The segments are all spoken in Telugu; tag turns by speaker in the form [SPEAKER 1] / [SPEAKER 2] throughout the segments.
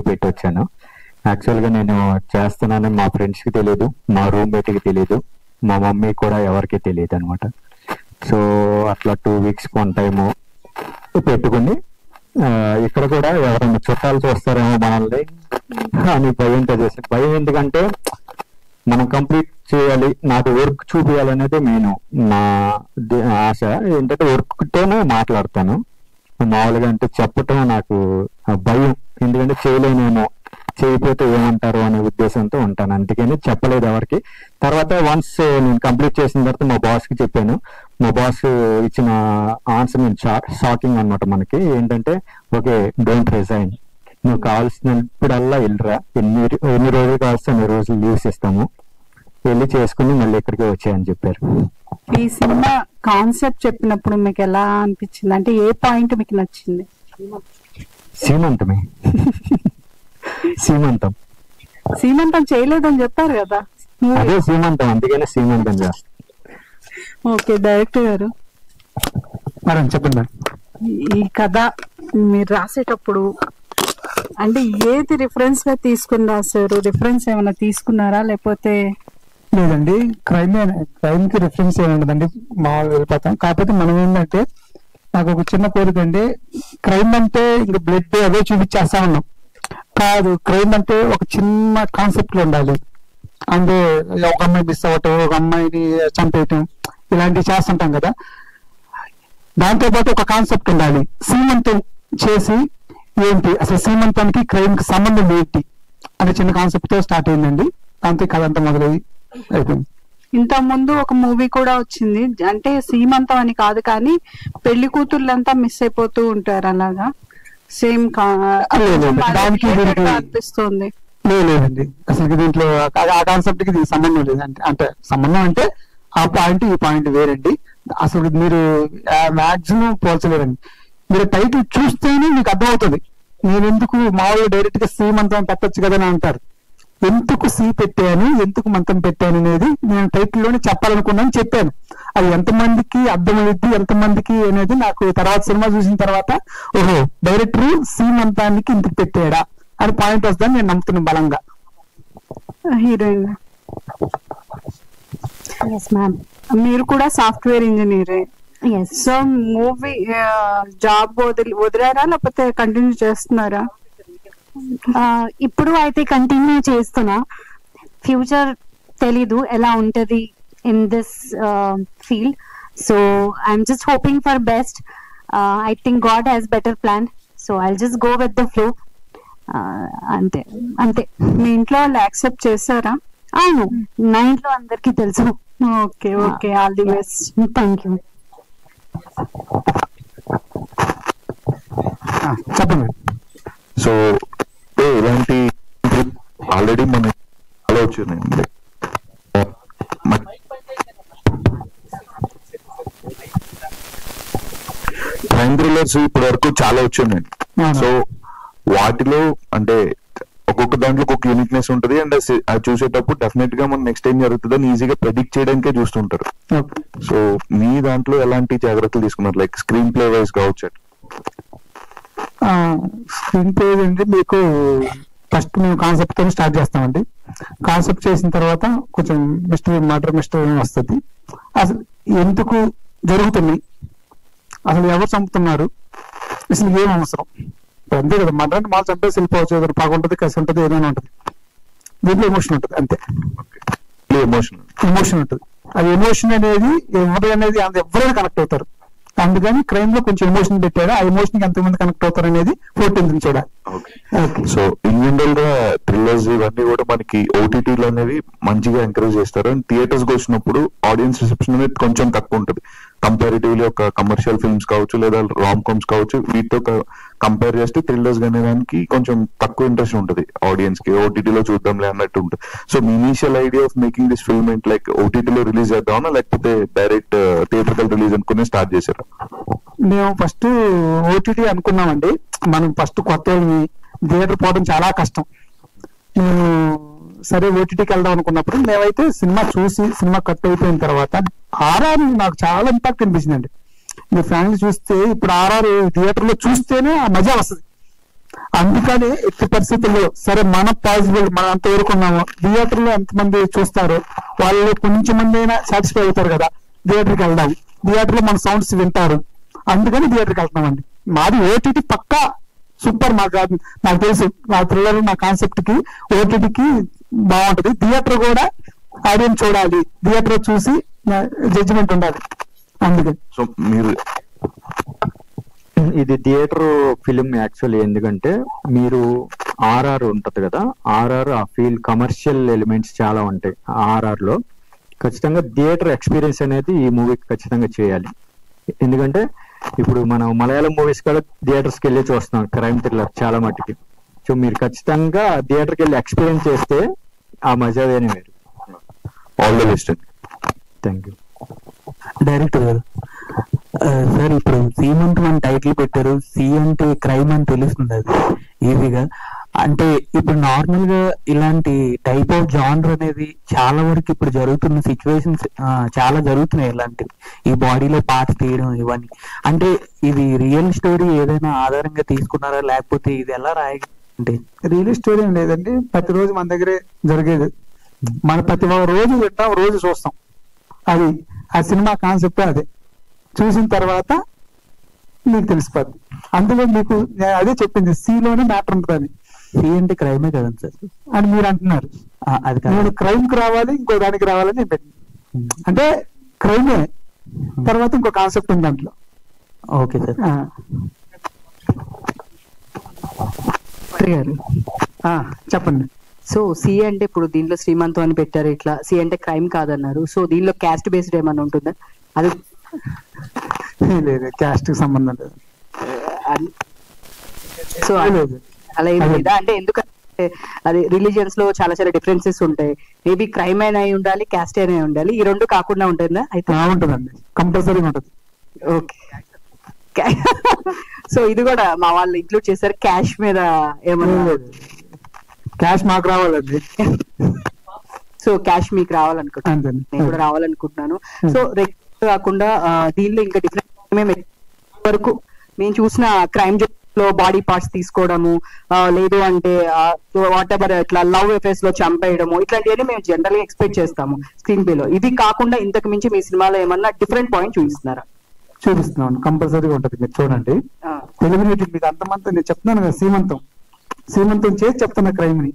[SPEAKER 1] పెట్టి వచ్చాను. యాక్చువల్గా నేను చేస్తున్నానని మా ఫ్రెండ్స్కి తెలియదు, మా రూమ్మేట్కి తెలియదు, మా మమ్మీ కూడా ఎవరికి తెలియదు అనమాట. సో అట్లా 2 weeks వన్ టైము పెట్టుకుని ఇక్కడ కూడా ఎవరైనా చుట్టాలు చూస్తారేమో మనల్ని అని భయంతో చేసి, భయం ఎందుకంటే మనం కంప్లీట్ చేయాలి, నాకు వర్క్ చూపించాలనేది మెయిన్ నా ఆశ. ఏంటంటే వర్క్తోనే మాట్లాడతాను, మామూలుగా అంటే చెప్పటం నాకు భయం, ఎందుకంటే చేయలేనేమో, చేయకపోతే ఏమంటారు అనే ఉద్దేశంతో ఉంటాను, అందుకని చెప్పలేదు ఎవరికి. తర్వాత వన్స్ నేను కంప్లీట్ చేసిన తర్వాత మా బాస్కి చెప్పాను. మా బాస్ ఇచ్చిన ఆన్సర్ నేను షాకింగ్ అనమాట. మనకి ఏంటంటే, ఓకే డోంట్ రిజైన్, నువ్వు కావాల్సినప్పుడల్లా వెళ్ళరా, ఎన్ని రోజులు కావాల్సి అన్ని రోజులు లీవ్స్ ఇస్తాము, వెళ్ళి చేసుకుని మళ్ళీ ఇక్కడికి వచ్చాయని చెప్పారు.
[SPEAKER 2] ఈ సినిమా కాన్సెప్ట్ చెప్పినప్పుడు మీకు ఎలా అనిపించింది, అంటే ఏ పాయింట్ మీకు నచ్చింది?
[SPEAKER 1] సీమంతమే. సీమంతం
[SPEAKER 2] చేయలేదని చెప్పారు కదా,
[SPEAKER 1] అదే సీమంతం, అందుకనే సీమంతం చేస్తాం.
[SPEAKER 2] ఓకే, డైరెక్టర్ గారు
[SPEAKER 3] మేడం చెప్పండి.
[SPEAKER 2] ఈ కథ మీరు రాసేటప్పుడు అంటే ఏది రిఫరెన్స్ గా తీసుకుని రాశారు? రిఫరెన్స్ ఏమైనా తీసుకున్నారా లేకపోతే?
[SPEAKER 3] లేదండి, క్రైమ్ కి రిఫరెన్స్ ఏమి ఉండదండి, మామూలుగా వెళ్ళిపోతాం. కాకపోతే మనం ఏంటంటే, నాకు ఒక చిన్న కోరిక అండి, క్రైమ్ అంటే ఇంకా బ్లడ్ అవే చూపించేస్తా ఉన్నాం కాదు, క్రైమ్ అంటే ఒక చిన్న కాన్సెప్ట్ లో ఉండాలి. అంటే ఒక అమ్మాయి మిస్ అవ్వటం, ఒక అమ్మాయిని చంపేయటం, ఇలాంటివి చేస్తుంటాం కదా. దాంతో పాటు ఒక కాన్సెప్ట్ ఉండాలి. సీమంతం చేసి ఏంటి అసలు, సీమంతానికి క్రైమ్ కి సంబంధం ఏంటి అనే చిన్న కాన్సెప్ట్ తో స్టార్ట్ అయిందండి. దాంతో కథ అంతా మొదలయ్యి అయిపోయింది.
[SPEAKER 2] ఇంత ముందు ఒక మూవీ కూడా వచ్చింది, అంటే సీమంతం అని కాదు కానీ పెళ్లి కూతుర్లంతా మిస్ అయిపోతూ ఉంటారు, అలాగా సేమ్ అనిపిస్తుంది.
[SPEAKER 3] లేదండి, అసలు దీంట్లో ఆ కాన్సెప్ట్ కి సంబంధం లేదండి. అంటే సంబంధం అంటే ఆ పాయింట్ ఈ పాయింట్ వేరండి. అసలు మీరు మాక్సిమం పోల్చలేరండి. మీరు టైటిల్ చూస్తేనే మీకు అర్థమవుతుంది. నేను ఎందుకు మామూలుగా డైరెక్ట్ గా సీమంతం పెట్టచ్చు కదా అని అంటారు. ఎందుకు సీ పెట్టాను, ఎందుకు మంతం పెట్టాను అనేది నేను టైటిల్లోనే చెప్పాలనుకున్నాను, చెప్పాను. అది ఎంతమందికి అర్థమైంది, ఎంతమందికి అనేది నాకు తర్వాత సినిమా చూసిన తర్వాత, ఓహో డైరెక్టర్ సీమంతానికి ఇంటికి పెట్టాడా అని పాయింట్ వస్తుందని నేను నమ్ముతున్నాను బలంగా.
[SPEAKER 2] హీరోయిన్ మీరు కూడా సాఫ్ట్వేర్ ఇంజనీరే, సో మూవీ జాబ్ వదిలేరా లేకపోతే కంటిన్యూ చేస్తున్నారా?
[SPEAKER 4] ఇప్పుడు అయితే కంటిన్యూ చేస్తున్నా, ఫ్యూచర్ తెలీదు ఎలా ఉంటది in this field. So I'm just hoping for best. I think God has better plan, so I just go with the flow. అంతే.
[SPEAKER 2] మీ ఇంట్లో వాళ్ళు యాక్సెప్ట్ చేశారా?
[SPEAKER 4] అవును, నా ఇంట్లో అందరికి తెలుసు.
[SPEAKER 2] Okay, all the best.
[SPEAKER 4] Thank you.
[SPEAKER 3] చెప్పండి.
[SPEAKER 5] సో ఇలాంటి ఆల్రెడీ మనం చాలా వచ్చినాయండి. క్రైమ్ థ్రిల్లర్స్ ఇప్పటి వరకు చాలా వచ్చాయండి. సో వాటిలో అంటే ఒక్కొక్క దాంట్లో ఒక్కొక్క యూనిక్నెస్ ఉంటుంది. అండ్ అది చూసేటప్పుడు డెఫినెట్ గా మనం నెక్స్ట్ ఏం జరుగుతుందని ఈజీగా ప్రెడిక్ట్ చేయడానికే చూస్తుంటారు. సో మీ దాంట్లో ఎలాంటి జాగ్రత్తలు తీసుకున్నారు, లైక్ స్క్రీన్ ప్లే వైజ్ కావచ్చు?
[SPEAKER 3] స్క్రీన్ ప్లే అంటే మీకు ఫస్ట్ మేము కాన్సెప్ట్ తో స్టార్ట్ చేస్తామండి. కాన్సెప్ట్ చేసిన తర్వాత కొంచెం మర్డర్ మిస్టరీ వస్తుంది. అసలు ఎందుకు జరుగుతున్నాయి, అసలు ఎవరు చంపుతున్నారు, అసలు ఏం అవసరం, అంతే కదా. మర్డర్ అంటే మాకు చంపేసి వెళ్ళిపోవచ్చు, ఏదైనా పగ ఉంటుంది, కసి ఉంటుంది, ఏదైనా ఉంటుంది. దీంట్లో ఎమోషన్ ఉంటుంది, అంతే. ఎమోషన్ ఉంటుంది. అది ఎమోషన్ అనేది ఎవరు అనేది ఎవరైనా కనెక్ట్ అవుతారు. అందుకని క్రైమ్ లో కొంచెం ఎమోషన్ పెట్టాడు. ఆ ఎమోషన్ కి ఎంతమంది కనెక్ట్ అవుతారు అనేది 14th చూడాలి.
[SPEAKER 5] సో ఇన్ జనరల్ గా థ్రిల్లర్స్ ఇవన్నీ కూడా మనకి ఓటీటీలు అనేవి మంచిగా ఎంకరేజ్ చేస్తారు. అండ్ థియేటర్స్ కి వచ్చినప్పుడు ఆడియన్స్ రిసెప్షన్ అనేది కొంచెం తక్కువ ఉంటుంది కంపారిటివ్లీ. ఒక కమర్షియల్ ఫిల్మ్స్ కావచ్చు లేదా రామ్ కామ్స్ కావచ్చు, వీటితో కంపేర్ చేస్తే థ్రిల్లర్స్ అనేదానికి కొంచెం తక్కువ ఇంట్రెస్ట్ ఉంటుంది ఆడియన్స్ కి. ఓటీటీలో చూద్దాంలే అన్నట్టు ఉంటుంది. So me initial idea of making this film ఏంటి, లైక్ ఓటీటీలో రిలీజ్ చేద్దామన్నా లేకపోతే డైరెక్ట్ థియేటర్కల్ రిలీజ్ అనుకునే స్టార్ట్ చేశారా?
[SPEAKER 3] మేము ఫస్ట్ ఓటీటీ అనుకున్నామండి. మనం ఫస్ట్ కొత్త థియేటర్ పోవడం చాలా కష్టం. మేము సరే ఓటీటీకి వెళ్దాం అనుకున్నప్పుడు మేమైతే సినిమా చూసి సినిమా కట్ అయిపోయిన తర్వాత ఆర్ఆర్ నాకు చాలా ఇంపాక్ట్ అనిపించిందండి. మీ ఫ్యామిలీ చూస్తే ఇప్పుడు ఆర్ఆర్ థియేటర్ లో చూస్తేనే ఆ మజా వస్తుంది. అందుకని ఎట్టి పరిస్థితుల్లో సరే మన పాసిబుల్ మనం అంత ఊరుకున్నాము, థియేటర్ లో ఎంతమంది చూస్తారు, వాళ్ళు కొంచెం మంది అయినా సాటిస్ఫై అవుతారు కదా థియేటర్కి వెళ్దాం, థియేటర్ లో మన సౌండ్స్ వింటారు, అందుకని థియేటర్కి వెళ్తామండి. మాది ఓటీటీ పక్కా సూపర్. నాకు తెలుసు నా థ్రిల్లర్ నా కాన్సెప్ట్ కి ఓటీటీకి బాగుంటది. థియేటర్ కూడా ఆడియన్స్ చూడాలి, థియేటర్ చూసి జడ్జిమెంట్ ఉండాలి. అందుకని
[SPEAKER 5] సో మీరు
[SPEAKER 1] ఇది థియేటర్ ఫిలిం యాక్చువల్లీ, ఎందుకంటే మీరు ఆర్ఆర్ ఉంటది కదా, ఆర్ఆర్ ఆ ఫీల్ కమర్షియల్ ఎలిమెంట్స్ చాలా ఉంటాయి. ఆర్ఆర్ లో ఖచ్చితంగా థియేటర్ ఎక్స్పీరియన్స్ అనేది ఈ మూవీకి ఖచ్చితంగా చేయాలి. ఎందుకంటే ఇప్పుడు మనం మలయాళం మూవీస్ కూడా థియేటర్స్కి వెళ్ళి చూస్తున్నాం క్రైమ్ థ్రిల్లర్ చాలా మట్టుకి. సో మీరు ఖచ్చితంగా థియేటర్కి వెళ్ళి ఎక్స్పీరియన్స్ చేస్తే ఆ మజా వేరే వేరు.
[SPEAKER 5] All the best.
[SPEAKER 1] Thank you.
[SPEAKER 6] Director గారు, సార్ ఇప్పుడు సీమంత్ అని టైటిల్ పెట్టారు, సి అంటే క్రైమ్ అని తెలుస్తుంది అది ఈజీగా. అంటే ఇప్పుడు నార్మల్ గా ఇలాంటి టైప్ ఆఫ్ జానర్ అనేది చాలా వరకు ఇప్పుడు జరుగుతున్న సిచ్యువేషన్స్ చాలా జరుగుతున్నాయి. ఇలాంటివి ఈ బాడీలో పార్ట్స్ తీయడం ఇవన్నీ, అంటే ఇది రియల్ స్టోరీ ఏదైనా ఆధారంగా తీసుకున్నారా, లేకపోతే ఇది ఎలా అంటే
[SPEAKER 3] రియల్ స్టోరీ ఏం లేదండి, ప్రతిరోజు మన దగ్గరే జరిగేది. మన ప్రతి రోజు వింటాం, రోజు చూస్తాం. అది ఆ సినిమా కాన్సెప్ట్ అదే. చూసిన తర్వాత మీకు తెలిసిపోద్ది. అందులో మీకు అదే చెప్పింది, సిలోనే మ్యాటర్ ఉంటుందని.
[SPEAKER 6] సి అంటే క్రైమే కదండి సార్
[SPEAKER 3] అని మీరు అంటున్నారు.
[SPEAKER 6] అది
[SPEAKER 3] నేను క్రైమ్ కి రావాలి, ఇంకో దానికి రావాలని నేను పెట్టింది. అంటే క్రైమే తర్వాత ఇంకో కాన్సెప్ట్ ఉంది దాంట్లో.
[SPEAKER 6] Okay sir.
[SPEAKER 2] గారు
[SPEAKER 3] చెప్పండి.
[SPEAKER 2] సో సి అంటే ఇప్పుడు దీంట్లో శ్రీమంతం అని పెట్టారు, ఇట్లా సి అంటే క్రైమ్ కాదన్నారు. సో దీనిలో క్యాస్ట్ బేస్డ్ ఏమన్నా ఉంటుందా? అది
[SPEAKER 3] లేదు, క్యాస్ట్ కి సంబంధం లేదు.
[SPEAKER 2] సో అలా ఏం లేదా? అంటే ఎందుకంటే అది రిలీజియన్స్ లో చాలా చాలా డిఫరెన్సెస్ ఉంటాయి. మేబీ క్రైమ్ అయినా అయి ఉండాలి, క్యాస్ట్ అయినా ఉండాలి, ఈ రెండు కాకుండా ఉంటుందా? అయితే
[SPEAKER 3] ఉంటుందండి, కంపల్సరీగా ఉంటుంది.
[SPEAKER 2] ఓకే. సో ఇది కూడా మా వాళ్ళు ఇంక్లూడ్ చేశారు. క్యాష్ మీద ఏమన్నా?
[SPEAKER 3] క్యాష్ మాకు రావాలండి.
[SPEAKER 2] సో క్యాష్ మీకు రావాలనుకుంటున్నాను, నేను కూడా రావాలనుకుంటున్నాను. సో కాకుండా దీనిలో ఇంకా డిఫరెంట్ వరకు మేము చూసిన క్రైమ్ లో బాడీ పార్ట్స్ తీసుకోవడము, లేదు అంటే వాట్ ఎవర్ ఇట్లా లవ్ అఫేర్స్ లో చంపేయడము, ఇట్లాంటివన్నీ మేము జనరల్ గా ఎక్స్పెక్ట్ చేస్తాము స్క్రీన్ ప్లే లో. ఇది కాకుండా ఇంతకు మించి మీ సినిమాలో ఏమన్నా డిఫరెంట్ పాయింట్ చూపిస్తున్నారా?
[SPEAKER 3] చూపిస్తున్నాను, కంపల్సరీగా ఉంటుంది. మీరు చూడండి, తెలుగు మీకు అంతమంతా నేను చెప్తున్నాను కదా, సీమంతం చేసి చెప్తున్న క్రైమ్ ని.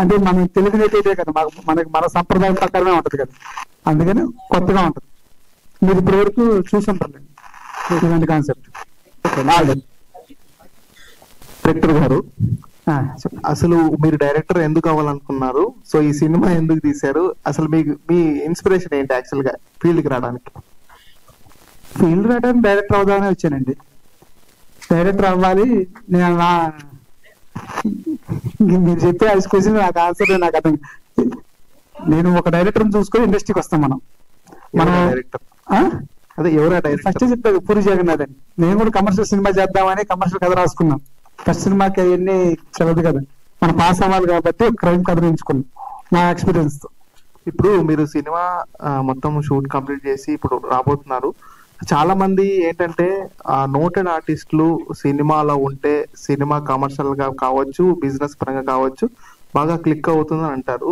[SPEAKER 3] అంటే మనం తెలుగు నేటిదే కదా, మనకి మన సంప్రదాయం ప్రకారమే ఉంటది కదా, అందుకని కొత్తగా ఉంటుంది. మీరు ఇప్పటి వరకు చూసి ఉంటారు ఇలాంటి కాన్సెప్ట్.
[SPEAKER 7] డైరెక్టర్ గారు, అసలు మీరు డైరెక్టర్ ఎందుకు అవ్వాలనుకున్నారు? సో ఈ సినిమా ఎందుకు తీశారు? అసలు మీ ఇన్స్పిరేషన్ ఏంటి యాక్చువల్ గా ఫీల్డ్ కి రావడానికి?
[SPEAKER 3] ఫీల్డ్ రావడానికి డైరెక్టర్ అవుదామని వచ్చానండి. డైరెక్టర్ అవ్వాలి. మీరు చెప్పే ఆ క్వశ్చన్ నాకు ఆన్సర్ నాకు అర్థం. నేను ఒక డైరెక్టర్ చూసుకొని ఇండస్ట్రీకి వస్తాం మనం.
[SPEAKER 7] డైరెక్టర్ అదే ఎవరా డైరెక్టర్?
[SPEAKER 3] ఫస్ట్ చెప్పారు పూరి జగన్నాథ్ అని. నేను కూడా కమర్షియల్ సినిమా చేద్దామని కమర్షియల్ కథ రాసుకున్నాం. ఫస్ట్ సినిమాకి అవన్నీ చదవదు కదా, మనం పాస్ అవ్వాలి కాబట్టి క్రైమ్ కథ ఎంచుకున్నాం నా ఎక్స్పీరియన్స్ తో.
[SPEAKER 7] ఇప్పుడు మీరు సినిమా మొత్తం షూట్ కంప్లీట్ చేసి ఇప్పుడు రాబోతున్నారు. చాలా మంది ఏంటంటే నోటెడ్ ఆర్టిస్టులు సినిమాలో ఉంటే సినిమా కమర్షియల్ గా కావచ్చు, బిజినెస్ పరంగా కావచ్చు, బాగా క్లిక్ అవుతుందని అంటారు.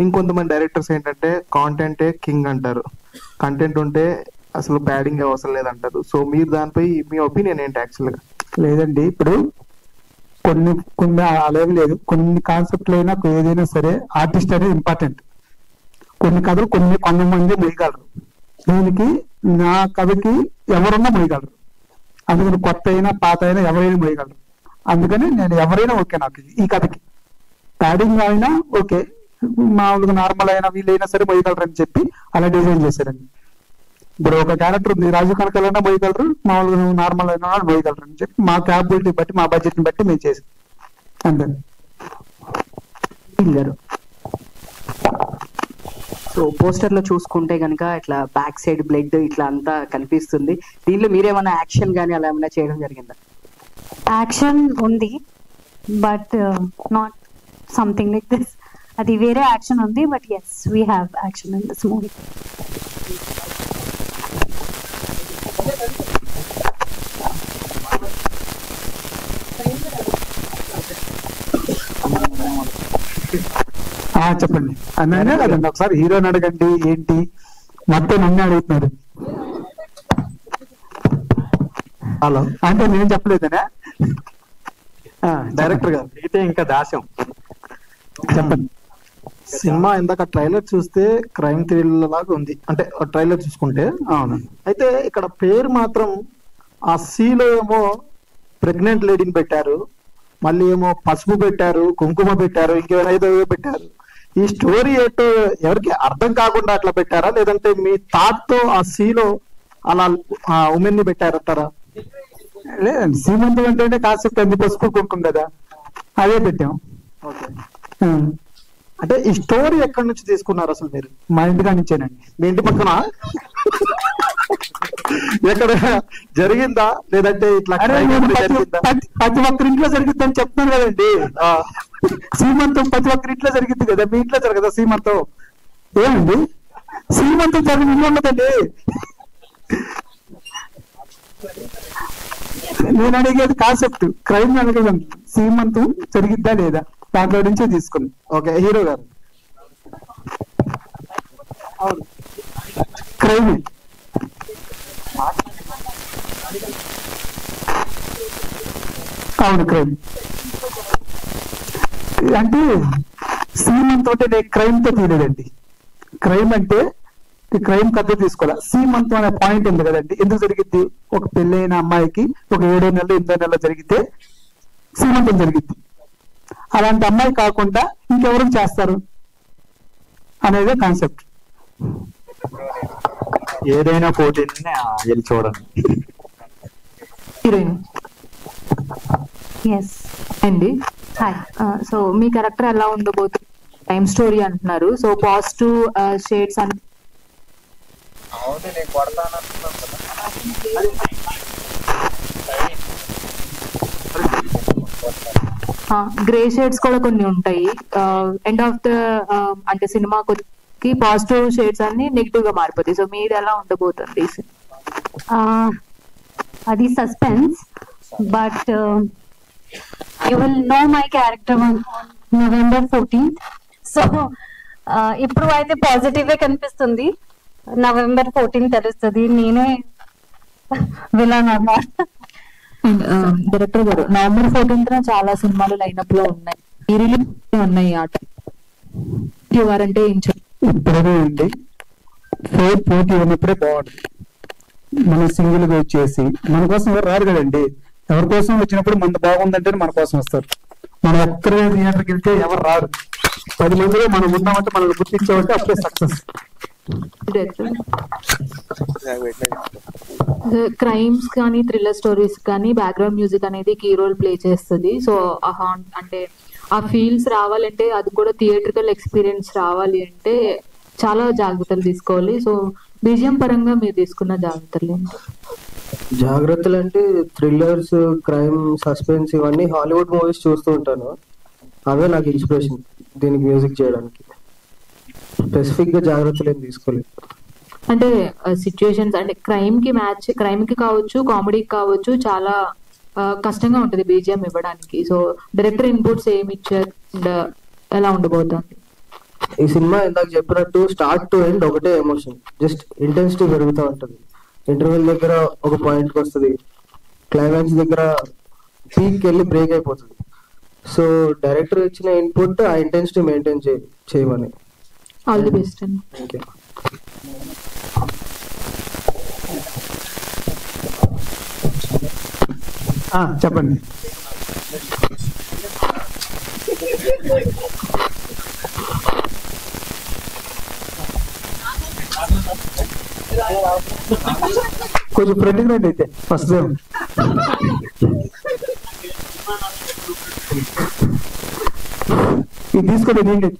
[SPEAKER 7] ఇంకొంతమంది డైరెక్టర్స్ ఏంటంటే కాంటెంటే కింగ్ అంటారు, కంటెంట్ ఉంటే అసలు ప్యాడింగ్ అవసరం లేదంటారు. సో మీరు దానిపై మీ ఒపీనియన్ ఏంటి యాక్చువల్ గా?
[SPEAKER 3] లేదండి, ఇప్పుడు కొన్ని అలాగే లేదు. కొన్ని కాన్సెప్ట్లు అయినా ఏదైనా సరే ఆర్టిస్ట్ అనేది ఇంపార్టెంట్. కొన్ని కథలు కొంతమంది మొయ్యగలరు. దీనికి నా కథకి ఎవరున్నా మొయ్యగలరు. అందుకని కొత్త అయినా పాత అయినా ఎవరైనా మొయ్యగలరు. అందుకని నేను ఎవరైనా ఓకే, నాకు ఈ కథకి ప్యాడింగ్ అయినా ఓకే, మామూలుగా నార్మల్ అయినా వీళ్ళైనా సరే మొయ్యగలరు అని చెప్పి అలా డిజైన్ చేశారండి. ఇప్పుడు ఒక క్యారెక్టర్ ఉంది, రాజు కనకాలైనా మొయ్యగలరు, మామూలుగా నార్మల్ అయినా మొయ్యగలరు అని చెప్పి మా క్యాపబిలిటీ బట్టి మా బడ్జెట్ ని బట్టి మేము చేసాం అంతే.
[SPEAKER 2] సో పోస్టర్ లో చూసుకుంటే గనక ఇట్లా బ్యాక్ సైడ్ బ్లడ్ ఇట్లా అంతా కనిపిస్తుంది. దీనిలో మీరేమైనా యాక్షన్ గానీ అలా ఏమైనా చేయడం జరిగిందా?
[SPEAKER 4] యాక్షన్ ఉంది, but not something like this. అది వేరే యాక్షన్ ఉంది, but yes we have action in this movie.
[SPEAKER 3] చెప్పండి అన్ననే కదండి, ఒకసారి హీరోని అడగండి ఏంటి మొత్తం నన్ను అడుగుతున్నారు.
[SPEAKER 7] హలో
[SPEAKER 3] అంటే నేను చెప్పలేదనా?
[SPEAKER 7] డైరెక్టర్ గారు
[SPEAKER 1] అయితే ఇంకా దాస్యం
[SPEAKER 3] చెప్పండి.
[SPEAKER 7] సినిమా ఇందాక ట్రైలర్ చూస్తే క్రైమ్ థ్రిల్లర్ లాగా ఉంది, అంటే ట్రైలర్ చూసుకుంటే.
[SPEAKER 3] అవును.
[SPEAKER 7] అయితే ఇక్కడ పేరు మాత్రం ఆ సీలో ఏమో ప్రెగ్నెంట్ లేడీని పెట్టారు, మళ్ళీ ఏమో పసుపు పెట్టారు, కుంకుమ పెట్టారు, ఇంకేమైనా ఏదో పెట్టారు. ఈ స్టోరీ ఏంటో ఎవరికి అర్థం కాకుండా అట్లా పెట్టారా, లేదంటే మీ థాట్ తో ఆ సీలో అలా ఉమెన్ ని పెట్టారంటారా?
[SPEAKER 3] లేదండి, సీమంతం అంటే కాన్సెప్ట్ అంది పసుపు కుంకుమ కదా, అదే పెట్టాం.
[SPEAKER 7] అంటే ఈ స్టోరీ ఎక్కడి నుంచి తీసుకున్నారు అసలు మీరు?
[SPEAKER 3] మా ఇంటికా నుంచేనండి.
[SPEAKER 7] మీ ఇంటి పక్కన ఎక్కడ జరిగిందా, లేదంటే ఇట్లా జరిగిందా?
[SPEAKER 3] ప్రతి ఒక్కరి ఇంట్లో జరిగిద్దని చెప్తున్నాను కదండి. సీమంతం ప్రతి ఒక్కరి ఇంట్లో జరిగింది కదా, మీ ఇంట్లో జరగదా సీమంతం? ఏమండి సీమంతం జరిగిన ఇల్లు ఉండదండి. నేను అడిగేది కాన్సెప్ట్, క్రైమ్ అడగడం. సీమంతం జరిగిద్దా లేదా దాంట్లో నుంచే తీసుకుని.
[SPEAKER 7] ఓకే, హీరో గారు
[SPEAKER 3] క్రైమ్ అవును క్రైమ్ అంటే సీమంతో క్రైమ్ తో తీయలేదండి. క్రైమ్ అంటే క్రైమ్ కథ తీసుకోవాలి. సీమంతం అనే పాయింట్ ఉంది కదండి, ఎందుకు జరిగింది? ఒక పెళ్ళైన అమ్మాయికి ఒక 7 నెలలు 8 నెలలు జరిగితే సీమంతం జరిగింది. అలాంటి అమ్మాయి కాకుండా ఇంకెవరికి చేస్తారు అనేదే కాన్సెప్ట్.
[SPEAKER 1] ఏదైనా పోటీని వెళ్ళి చూడండి.
[SPEAKER 8] హీరోయిన్
[SPEAKER 4] ఎస్
[SPEAKER 8] అండి.
[SPEAKER 4] హాయ్.
[SPEAKER 8] సో మీ క్యారెక్టర్ ఎలా ఉండబోతుంది? టైమ్ స్టోరీ అంటున్నారు, సో పాజిటివ్ షేడ్స్ అని గ్రే షేడ్స్ కూడా కొన్ని ఉంటాయి. ఎండ్ ఆఫ్ ద అంటే సినిమాకి పాజిటివ్ షేడ్స్ అన్ని నెగిటివ్ గా మారిపోతాయి. సో మీది ఎలా ఉండబోతుంది?
[SPEAKER 4] అది suspense, but you will know my character on November 14th. So ఇప్పుడు అయితే పాజిటివ్ కనిపిస్తుంది, November 14th తెలుస్తుంది నేనే విలన్ అన్నమాట.
[SPEAKER 8] డైరెక్టర్ గారు, November 14th చాలా సినిమాలు లైనప్ లో ఉన్నాయి, ఉన్నాయి ఆట అంటే ఏం
[SPEAKER 3] ఇప్పుడే అండి. పోటీ ఉన్నప్పుడే బాగుంటుంది. మనం సింగిల్ గా వచ్చేసి మన కోసం ఎవరు రారు కదండి. ఎవరి కోసం వచ్చినప్పుడు మన బాగుందంటే మన కోసం వస్తారు. మనం ఒక్కరే థియేటర్కి వెళ్తే ఎవరు రారు. 10 మందిలో మనం ఉన్నామంటే మనల్ని గుర్తించామంటే అప్పుడే సక్సెస్.
[SPEAKER 8] క్రైమ్స్ కానీ థ్రిల్లర్ స్టోరీస్ కానీ బ్యాక్గ్రౌండ్ మ్యూజిక్ అనేది కీ రోల్ ప్లే చేస్తుంది. సో అంటే ఆ ఫీల్స్ రావాలంటే, అది కూడా థియేట్రికల్ ఎక్స్పీరియన్స్ రావాలి అంటే చాలా జాగ్రత్తలు తీసుకోవాలి. సో బీజిఎం పరంగా మీరు తీసుకున్న జాగ్రత్తలు ఏంటి?
[SPEAKER 9] జాగ్రత్తలు అంటే థ్రిల్లర్స్, క్రైమ్, సస్పెన్స్ ఇవన్నీ హాలీవుడ్ మూవీస్ చూస్తూ ఉంటాను. అవే నాకు ఇన్స్పిరేషన్ దీనికి మ్యూజిక్ చేయడానికి. స్పెసిఫిక్ గా జాగ్రత్తలు ఏం తీసుకోలేదు.
[SPEAKER 8] అంటే సిచ్యుయేషన్స్ అంటే క్రైమ్ కి కావచ్చు, కామెడీకి కావచ్చు, చాలా కష్టంగా ఉంటుంది బీజిఎం ఇవ్వడానికి. సో డైరెక్టర్ ఇన్పుట్స్ ఏమి ఇచ్చారు, ఎలా ఉండబోతుంది?
[SPEAKER 9] ఈ సినిమా ఇందాక చెప్పినట్టు స్టార్ట్ టు ఎండ్ ఒకటే ఎమోషన్, జస్ట్ ఇంటెన్సిటీ పెరుగుతూ ఉంటుంది. ఇంటర్వెల్ దగ్గర ఒక పాయింట్ కి వస్తుంది, క్లైమాక్స్ దగ్గర పీక్ వెళ్ళి బ్రేక్ అయిపోతుంది. సో డైరెక్టర్ ఇచ్చిన ఇన్పుట్ ఆ ఇంటెన్సిటీ మెయింటైన్ చేయమని.
[SPEAKER 8] ఆల్ ది బెస్ట్ అండి.
[SPEAKER 9] Thank you.
[SPEAKER 3] చెప్పండి. కొంచెం ఫ్రెండ్కి రండి అయితే ఫస్ట్ ఇది తీసుకోండి. నేను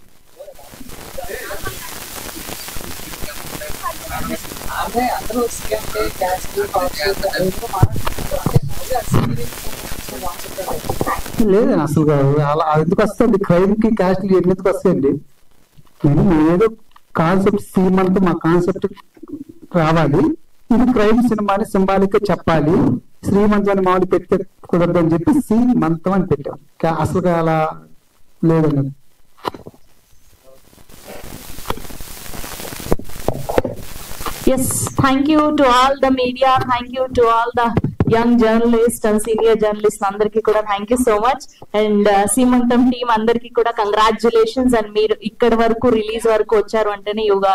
[SPEAKER 3] లేదండి అసలు అలా ఎందుకు వస్తుంది? క్రైమ్ కి క్యాస్ట్ ఎందుకు వస్తాయండి? ఏదో కాన్సెప్ట్ సీమంత్ మా కాన్సెప్ట్ రావాలి. ఇది క్రైమ్ సినిమాని సింబాలిక్ గా చెప్పాలి. శ్రీమంతం అని మామూలు పెడితే కుదరదు అని చెప్పి సీమంతం అని పెట్టాం. అసలు అలా లేదండి.
[SPEAKER 10] Yes, thank you to all the media, thank you to all the young journalists and senior journalists అందరికి కూడా thank you so much. And సీమంతం టీమ్ అందరికి కూడా కంగ్రాచులేషన్స్. అండ్ మీరు ఇక్కడ వరకు రిలీజ్ వరకు వచ్చారు అంటేనే యువర్